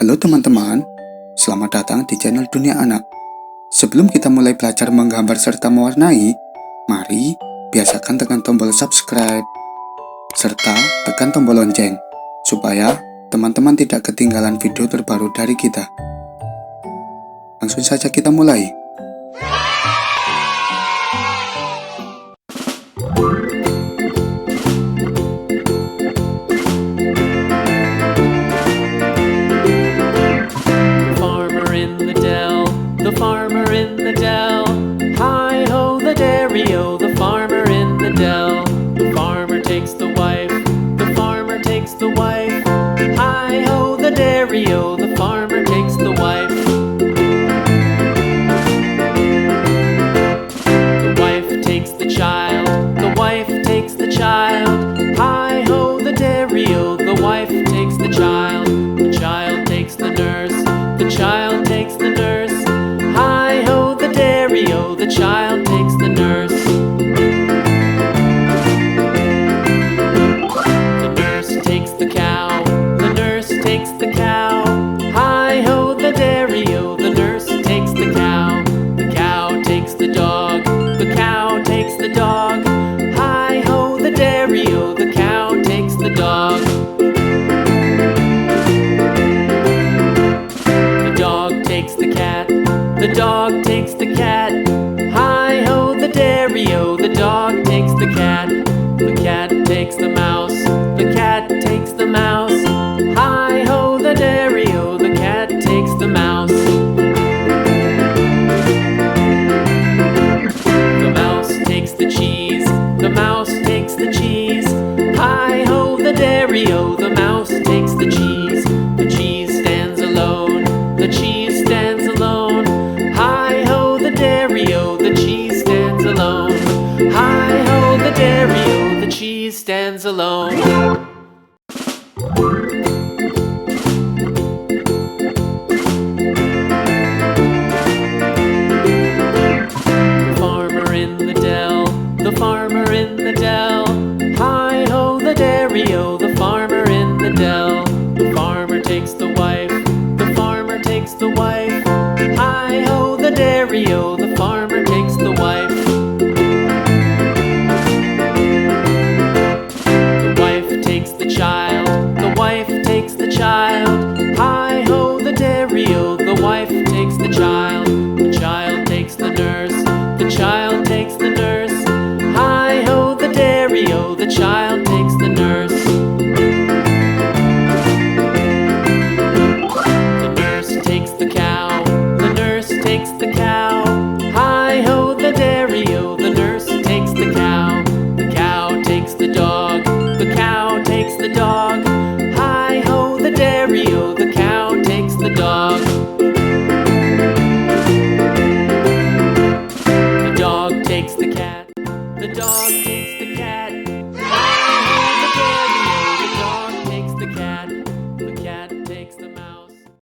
Halo teman-teman, selamat datang di channel Dunia Anak. Sebelum kita mulai belajar menggambar serta mewarnai, mari biasakan tekan tombol subscribe, serta tekan tombol lonceng, supaya teman-teman tidak ketinggalan video terbaru dari kita. Langsung saja kita mulai. The child takes the nurse. The nurse takes the cow. The nurse takes the cow. Hi-ho, the dairy-o. The nurse takes the cow. The cow takes the dog. The cow takes the dog. Hi-ho, the dairy-o. The cow takes the dog. The dog takes the cat. The dog takes the cat. Hi-ho, the dairy-o, the dog takes the cat. The cat takes the mouse. The cat takes the mouse. Hi-ho, the dairy-o, the cat takes the mouse. The mouse takes the cheese. The mouse takes the cheese. Hi-ho, the dairy-o, the mouse takes the cheese. The cheese stands alone. The cheese stands alone. Hi-ho, the dairy-o, the cheese stands alone. Hi-ho, the dairy-o, the cheese stands alone. The farmer in the dell. The farmer in the dell. Hi-ho, the dairy-o, the farmer in the dell. The farmer takes the wife. The farmer takes the wife. Hi-ho, the dairy-o, the farmer takes the wife. The wife takes the child. The wife takes the child. Hi-ho, the dairy-o, the wife takes the child. The child takes the nurse. The child takes the nurse. Hi-ho, the dairy-o, the child takes the nurse. The nurse takes the cow. The nurse takes the cow. Hi-ho, the dairy-o, the nurse takes the cow. The cow takes the dog. The cow takes the dog. Hi-ho, the dairy-o, the cow takes the dog. The dog takes the cat. The dog takes